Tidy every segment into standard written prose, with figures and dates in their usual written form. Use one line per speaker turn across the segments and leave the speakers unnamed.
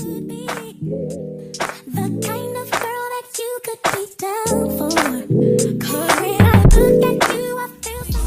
could be the kind of girl that you could be down for. 'Cause when I look at you, I feel so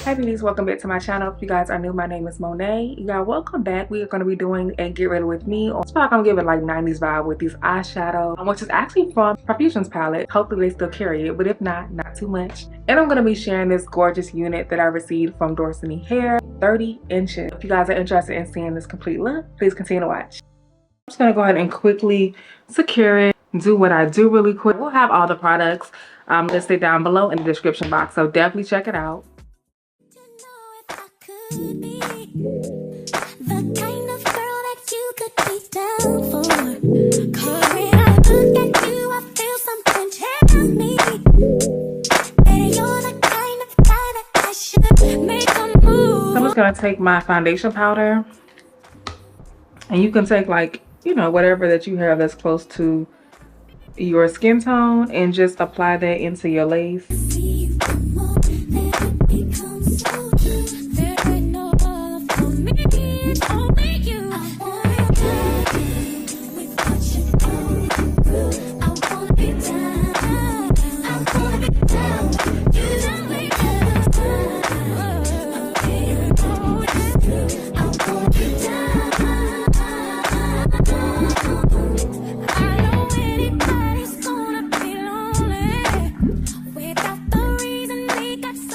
Hey beauties, welcome back to my channel. If you guys are new, my name is Monet. You guys, welcome back. We are going to be doing a get ready with me. I feel like I'm giving like 90s vibe with these eyeshadow, which is actually from Perfume's palette. Hopefully they still carry it, but if not, not too much. And I'm going to be sharing this gorgeous unit that I received from Dorsanee Hair, 30 inches. If you guys are interested in seeing this complete look, please continue to watch. I'm just going to go ahead and quickly secure it, do what I do really quick. We'll have all the products listed down below in the description box, so definitely check it out.
could be the kind of girl that you could be down for. 'Cause when I look at you, I feel something tell me that you're the kind of guy that I should make a move.
So I'm just gonna take my foundation powder, and you can take like, you know, whatever that you have that's close to your skin tone and just apply that into your lace.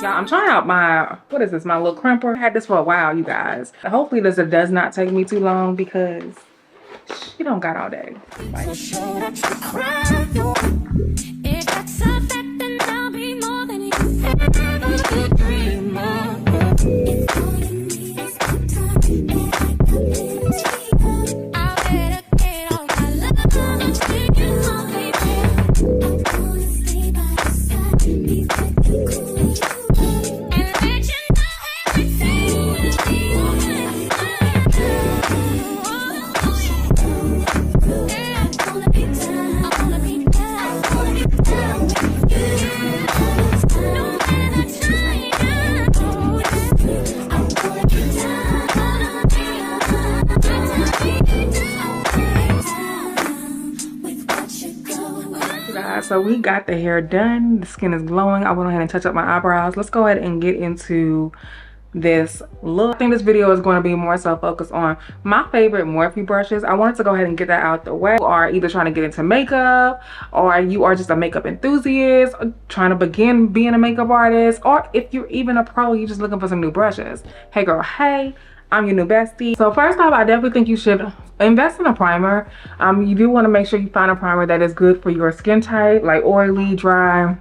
Y'all, I'm trying out my, what is this, my little crimper. I had this for a while, you guys. Hopefully this does not take me too long because she don't got all day. Like, so we got the hair done. The skin is glowing. I went ahead and touch up my eyebrows. Let's go ahead and get into this look. I think this video is going to be more so focused on my favorite Morphe brushes. I wanted to go ahead and get that out the way. You are either trying to get into makeup, or you are just a makeup enthusiast, or trying to begin being a makeup artist, or if you're even a pro, you're just looking for some new brushes. Hey girl, hey, I'm your new bestie. So first off, I definitely think you should invest in a primer. You do want to make sure you find a primer that is good for your skin type, like oily, dry,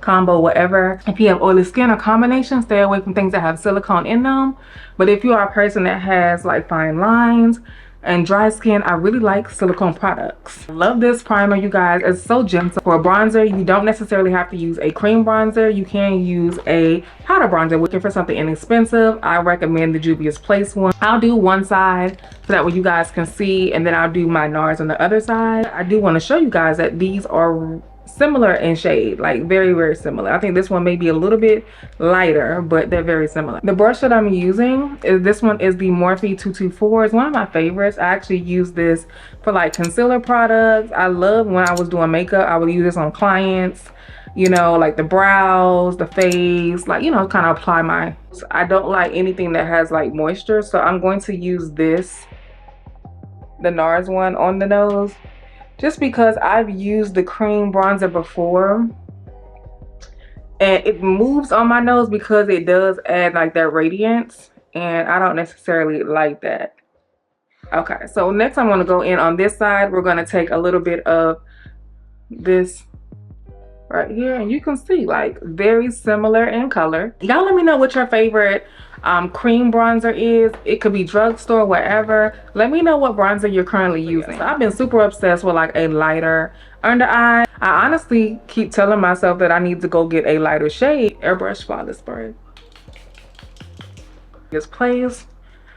combo, whatever. If you have oily skin or combination, stay away from things that have silicone in them. But if you are a person that has like fine lines and dry skin, I really like silicone products. I love this primer, you guys. It's so gentle. For a bronzer, you don't necessarily have to use a cream bronzer. You can use a powder bronzer. Looking for something inexpensive, I recommend the Juvia's Place one. I'll do one side so that way you guys can see, and then I'll do my NARS on the other side. I do want to show you guys that these are similar in shade, like very, very similar. I think this one may be a little bit lighter, but they're very similar. The brush that I'm using is, this one is the Morphe 224. It's one of my favorites. I actually use this for like concealer products. I love when I was doing makeup, I would use this on clients, you know, like the brows, the face, like, you know, kind of apply my, I don't like anything that has like moisture, so I'm going to use this, the NARS one, on the nose, just because I've used the cream bronzer before and it moves on my nose because it does add like that radiance, and I don't necessarily like that. Okay, so next I'm going to go in on this side. We're going to take a little bit of this right here, and you can see like very similar in color. Y'all let me know what your favorite cream bronzer is. It could be drugstore, whatever. Let me know what bronzer you're currently using. So I've been super obsessed with like a lighter under eye. I honestly keep telling myself that I need to go get a lighter shade. Airbrush Flawless Spray. This plays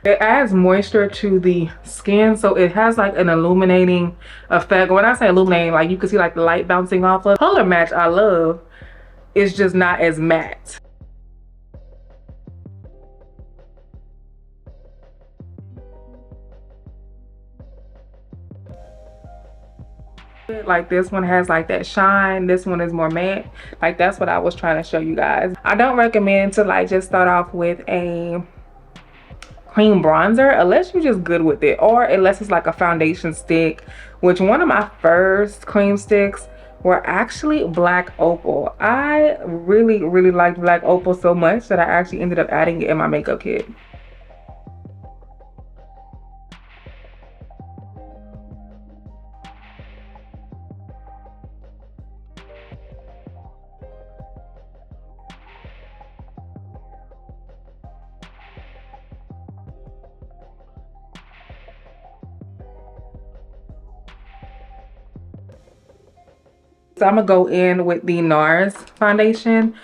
It adds moisture to the skin, so it has like an illuminating effect. When I say illuminating, like you can see like the light bouncing off of. Color match I love. It's just not as matte. Like this one has like that shine, this one is more matte. Like that's what I was trying to show you guys. I don't recommend to like just start off with a cream bronzer unless you're just good with it, or unless it's like a foundation stick, which one of my first cream sticks were actually black opal. I really liked black opal so much that I actually ended up adding it in my makeup kit. So I'm gonna go in with the NARS foundation.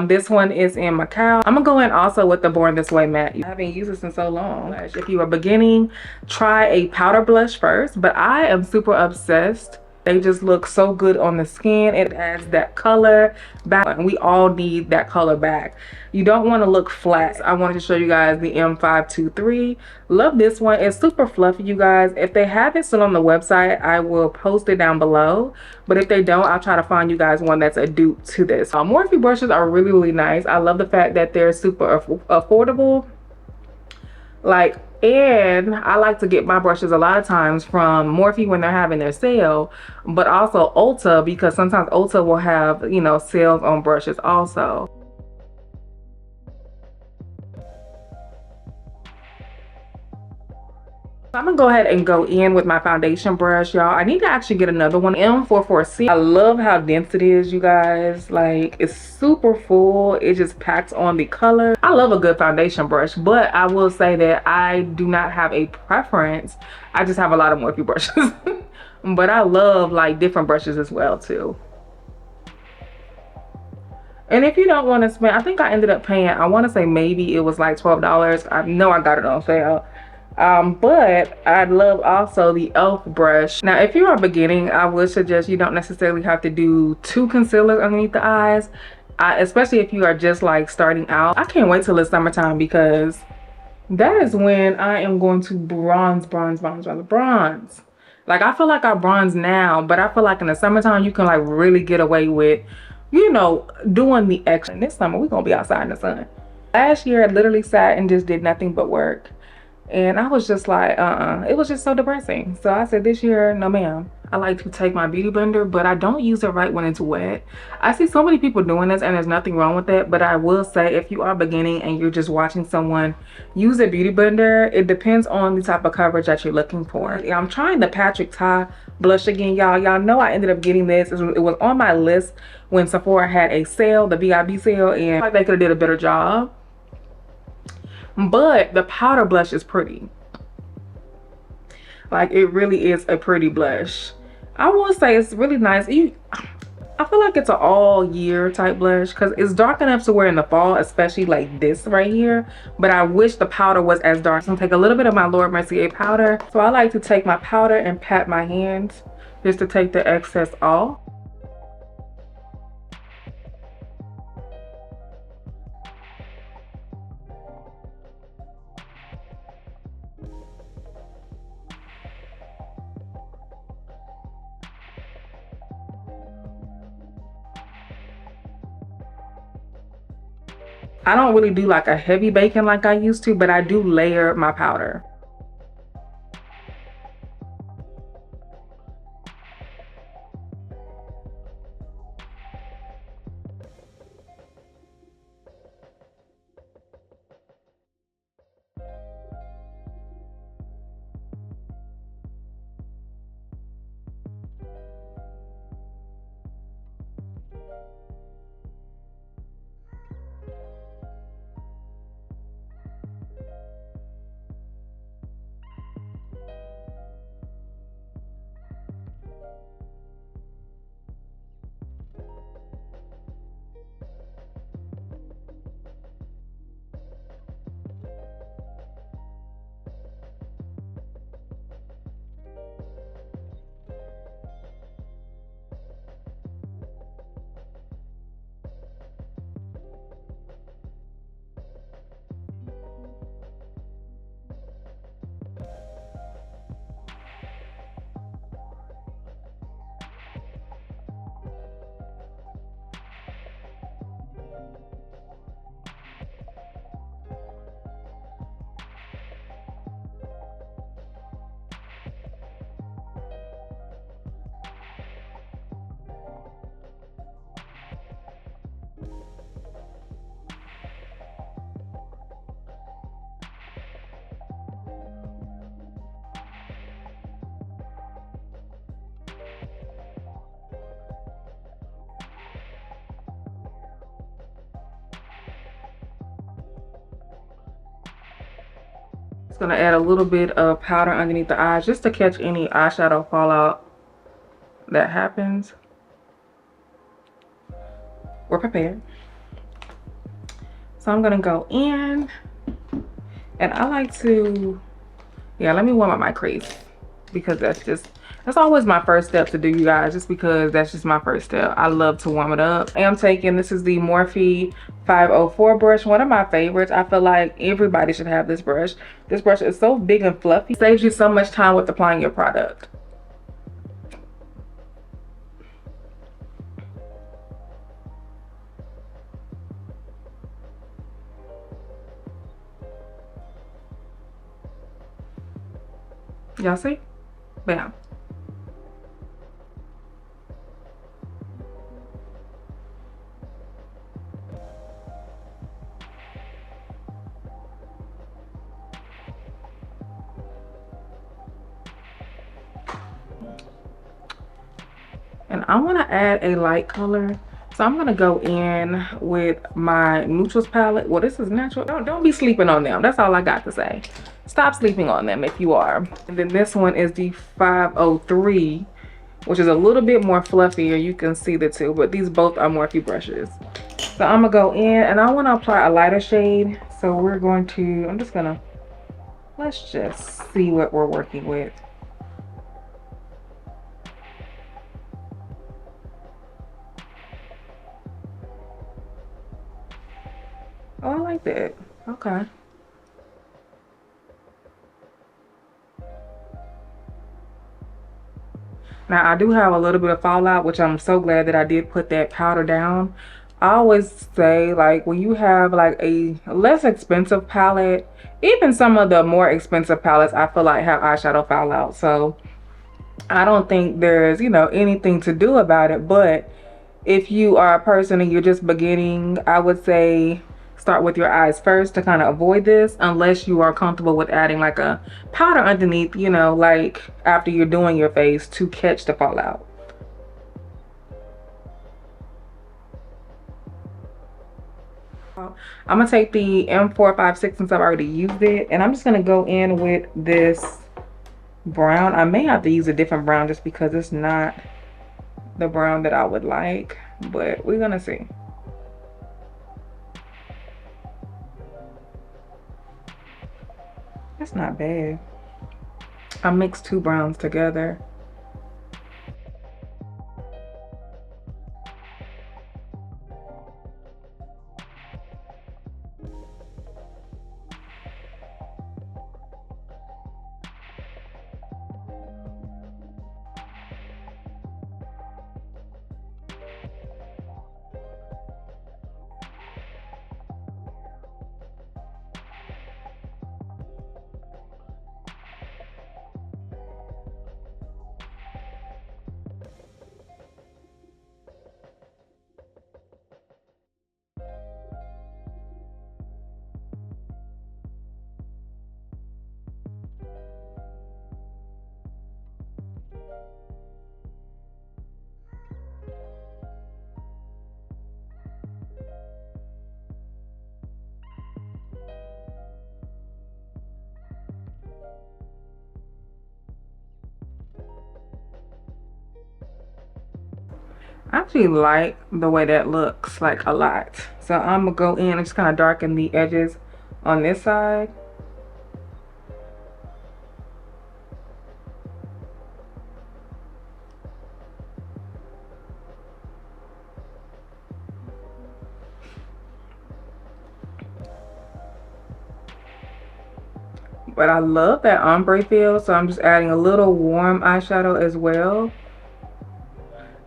This one is in Macau. I'm gonna go in also with the Born This Way matte. I haven't used this in so long. If you are beginning, try a powder blush first, but I am super obsessed. They just look so good on the skin. It adds that color back, and we all need that color back. You don't want to look flat. I wanted to show you guys the M523. Love this one. It's super fluffy, you guys. If they have it still on the website, I will post it down below. But if they don't, I'll try to find you guys one that's a dupe to this. Morphe brushes are really nice. I love the fact that they're super affordable. Like, and I like to get my brushes a lot of times from Morphe when they're having their sale, but also Ulta, because sometimes Ulta will have, you know, sales on brushes also. I'm gonna go ahead and go in with my foundation brush, y'all. I need to actually get another one, M446. I love how dense it is, you guys. Like, it's super full. It just packs on the color. I love a good foundation brush, but I will say that I do not have a preference. I just have a lot of Morphe brushes. But I love like different brushes as well too. And if you don't want to spend, I think I ended up paying, I want to say maybe it was like $12. I know I got it on sale. But I love also the e.l.f. brush. Now, if you are beginning, I would suggest you don't necessarily have to do 2 concealers underneath the eyes, especially if you are just like starting out. I can't wait till it's summertime because that is when I am going to bronze. Like, I feel like I bronze now, but I feel like in the summertime you can like really get away with, you know, doing the extra. And this summer we're gonna be outside in the sun. Last year I literally sat and just did nothing but work. And I was just like, it was just so depressing. So I said this year, no ma'am. I like to take my beauty blender, but I don't use it right when it's wet. I see so many people doing this and there's nothing wrong with that. But I will say, if you are beginning and you're just watching someone use a beauty blender, it depends on the type of coverage that you're looking for. I'm trying the Patrick Ta blush again, y'all. Y'all know I ended up getting this. It was on my list when Sephora had a sale, the VIB sale, and I feel like they could have did a better job. But the powder blush is pretty. Like, it really is a pretty blush. I will say it's really nice. I feel like it's an all year type blush because it's dark enough to wear in the fall, especially like this right here. But I wish the powder was as dark. So I'm gonna take a little bit of my Laura Mercier powder. So I like to take my powder and pat my hands just to take the excess off. I don't really do like a heavy baking like I used to, but I do layer my powder. Just gonna add a little bit of powder underneath the eyes just to catch any eyeshadow fallout that happens. We're prepared. So I'm gonna go in, and I like to, yeah, let me warm up my crease, because that's always my first step to do, you guys, just because that's just my first step. I love to warm it up. I am taking, this is the Morphe 504 brush, one of my favorites. I feel like everybody should have this brush. This brush is so big and fluffy. It saves you so much time with applying your product. Y'all see? Bam. And I want to add a light color, so I'm gonna go in with my neutrals palette. Well, this is natural. Don't be sleeping on them. That's all I got to say. Stop sleeping on them if you are. And then this one is the 503, which is a little bit more fluffier. You can see the two, but these both are Morphe brushes. So I'm gonna go in, and I want to apply a lighter shade. So we're going to, let's just see what we're working with. Oh, I like that. Okay. Now I do have a little bit of fallout, which I'm so glad that I did put that powder down. I always say, like, when you have like a less expensive palette, even some of the more expensive palettes, I feel like have eyeshadow fallout. So I don't think there's, you know, anything to do about it. But if you are a person and you're just beginning, I would say start with your eyes first to kind of avoid this, unless you are comfortable with adding like a powder underneath, you know, like after you're doing your face to catch the fallout. I'm gonna take the M456 since I've already used it, and I'm just gonna go in with this brown. I may have to use a different brown just because it's not the brown that I would like, but we're gonna see. That's not bad. I mixed two browns together. I actually like the way that looks, like, a lot. So I'm gonna go in and just kind of darken the edges on this side. But I love that ombre feel, so I'm just adding a little warm eyeshadow as well.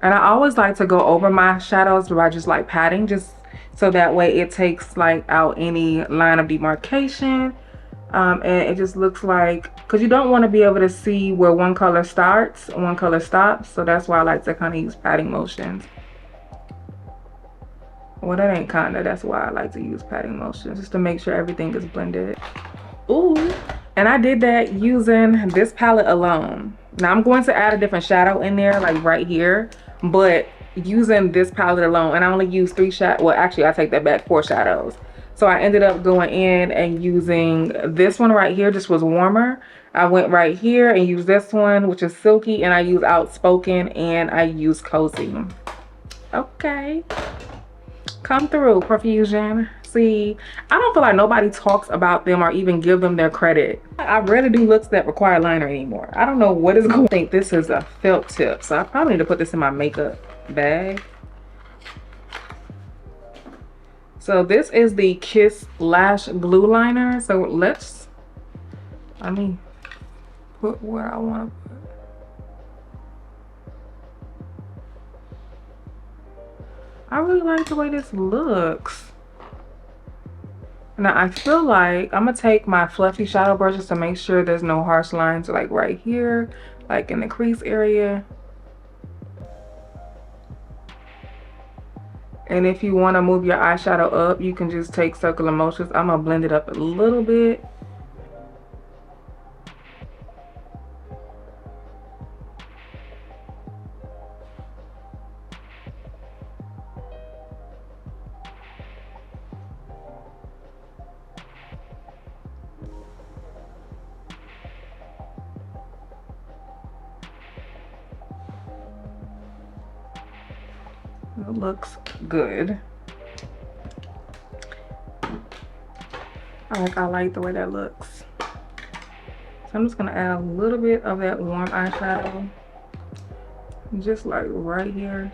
And I always like to go over my shadows by just like patting, just so that way it takes like out any line of demarcation. And it just looks like, because you don't want to be able to see where one color starts and one color stops. So that's why I like to kind of use patting motions. Well, that ain't kinda, that's why I like to use patting motions, just to make sure everything is blended. Ooh, and I did that using this palette alone. Now I'm going to add a different shadow in there, like right here, but using this palette alone, and I only use 3 shadows. Well, actually I take that back, 4 shadows. So I ended up going in and using this one right here. Just was warmer. I went right here and used this one, which is silky, and I use Outspoken, and I use Cozy. Okay, come through, Perfusion. See, I don't feel like nobody talks about them or even give them their credit. I rarely do looks that require liner anymore. I don't know what is going on. I think this is a felt tip, so I probably need to put this in my makeup bag. So this is the Kiss Lash Glue Liner. So let me put where I want to put. I really like the way this looks. Now I feel like I'm gonna take my fluffy shadow brushes to make sure there's no harsh lines like right here, like in the crease area. And if you want to move your eyeshadow up, you can just take circular motions. I'm gonna blend it up a little bit. It looks good. I like the way that looks. So I'm just gonna add a little bit of that warm eyeshadow, just like right here.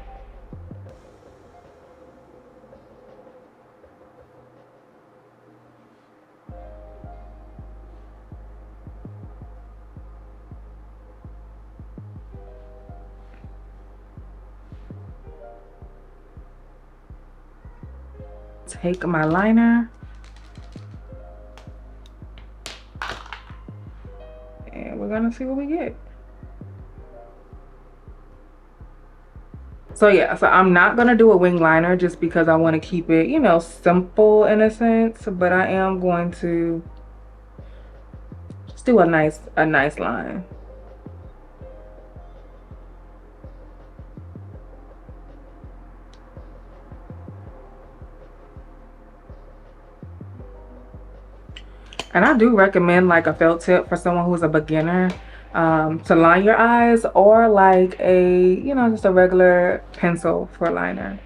Take my liner and we're gonna see what we get. So yeah, so I'm not gonna do a wing liner just because I want to keep it, you know, simple in a sense, but I am going to just do a nice line. And I do recommend like a felt tip for someone who's a beginner, to line your eyes, or like a, you know, just a regular pencil for liner.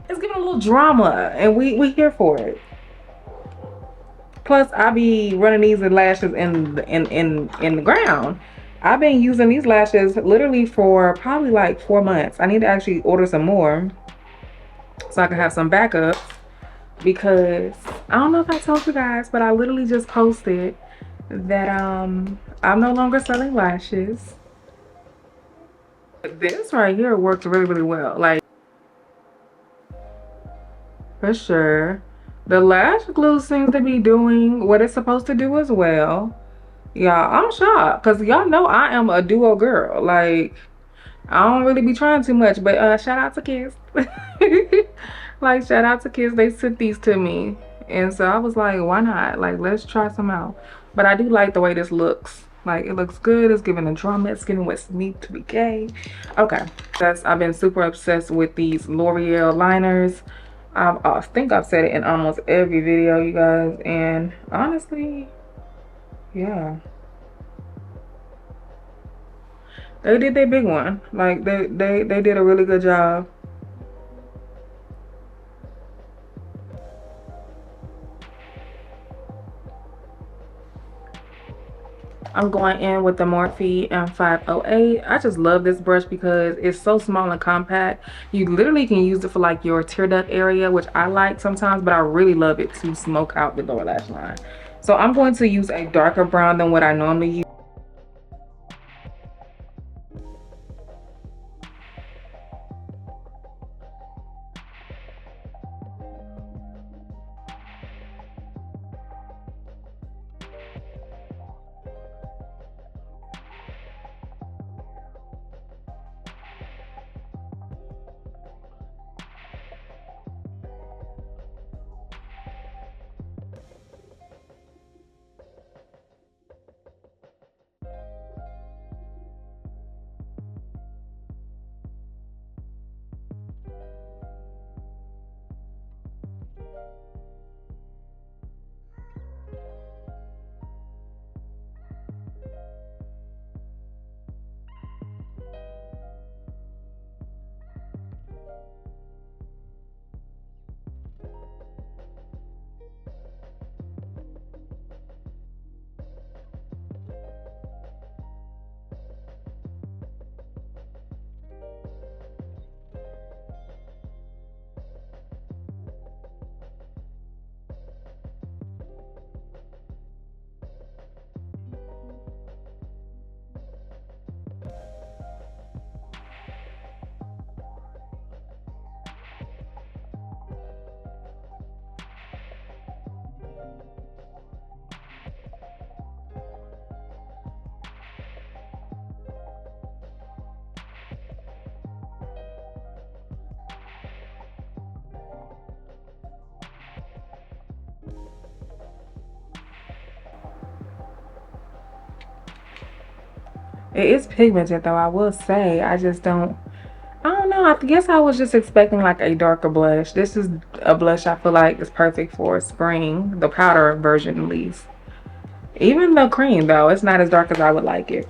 It's giving a little drama, and we here for it. Plus, I be running these lashes in the ground. I've been using these lashes literally for probably like 4 months. I need to actually order some more so I can have some backups, because I don't know if I told you guys, but I literally just posted that I'm no longer selling lashes. This right here worked really well, like, for sure. The lash glue seems to be doing what it's supposed to do as well. Y'all, I'm shocked because y'all know I am a duo girl. Like, I don't really be trying too much, but shout out to Kiss. Like, shout out to Kiss. They sent these to me, and so I was like, why not? Like, let's try some out. But I do like the way this looks. Like, it looks good. It's giving a drama. It's giving what's neat to be gay. Okay, I've been super obsessed with these L'Oreal liners. I think I've said it in almost every video, you guys, and honestly, yeah, they did their big one. Like, they did a really good job. I'm going in with the Morphe M508. I just love this brush because it's so small and compact. You literally can use it for like your tear duct area, which I like sometimes, but I really love it to smoke out the lower lash line. So I'm going to use a darker brown than what I normally use. It is pigmented though, I will say. I don't know. I guess I was just expecting like a darker blush. This is a blush I feel like is perfect for spring, the powder version at least. Even the cream though, it's not as dark as I would like it.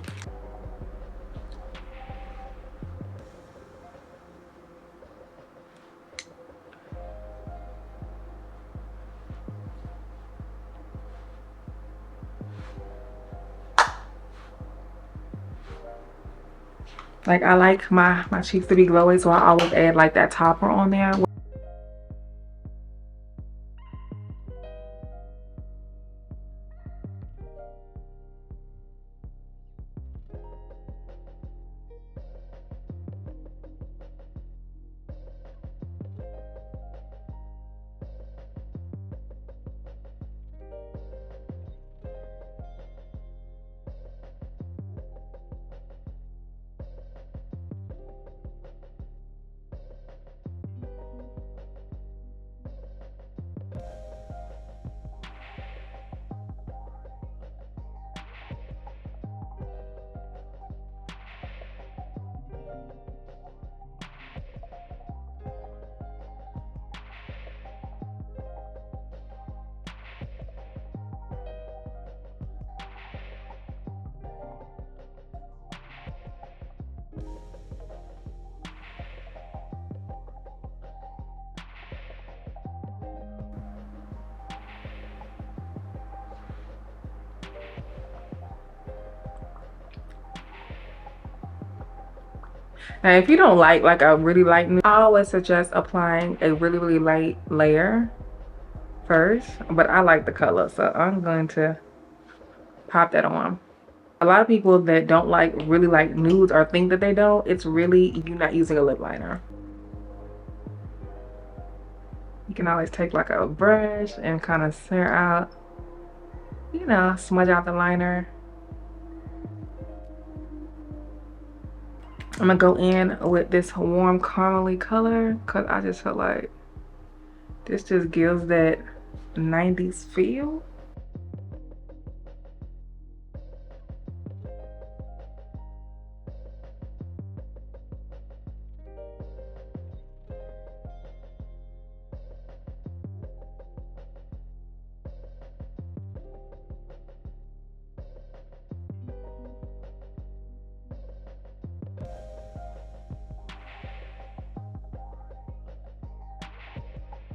Like I like my cheeks to be glowy, so I always add like that topper on there. Now, if you don't like a really light nude, I always suggest applying a really light layer first. But I like the color, so I'm going to pop that on. A lot of people that don't like really light nudes or think that they don't, it's really you not using a lip liner. You can always take like a brush and kind of smear out, you know, smudge out the liner. I'm gonna go in with this warm caramely color because I just feel like this just gives that 90s feel.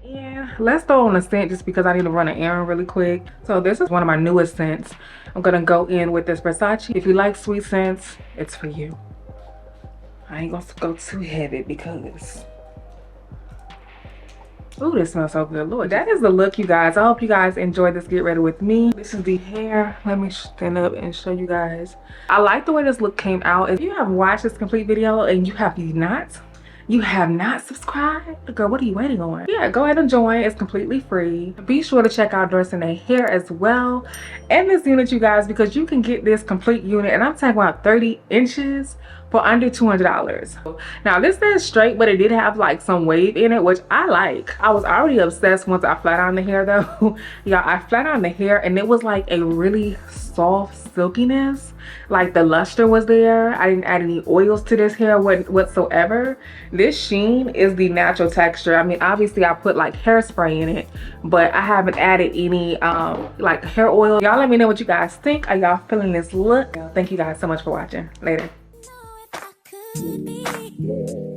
Yeah, let's throw on a scent just because I need to run an errand really quick. So this is one of my newest scents. I'm gonna go in with this Versace. If you like sweet scents, it's for you. I ain't gonna go too heavy because, ooh, this smells so good. Lord, that is the look, you guys. I hope you guys enjoyed this get ready with me. This is the hair. Let me stand up and show you guys. I like the way this look came out. If you have watched this complete video and you have not subscribed, girl, what are you waiting on? Yeah, go ahead and join. It's completely free. Be sure to check out Dorsanee hair as well and this unit, you guys, because you can get this complete unit, and I'm talking about 30 inches for under $200. Now this says straight, but it did have like some wave in it, which I like. I was already obsessed once I flat ironed the hair though. Y'all, I flat ironed the hair and it was like a really soft silkiness. Like the luster was there. I didn't add any oils to this hair whatsoever. This sheen is the natural texture. I mean, obviously I put like hairspray in it, but I haven't added any like hair oil. Y'all let me know what you guys think. Are y'all feeling this look? Thank you guys so much for watching. Later.
Know if I could be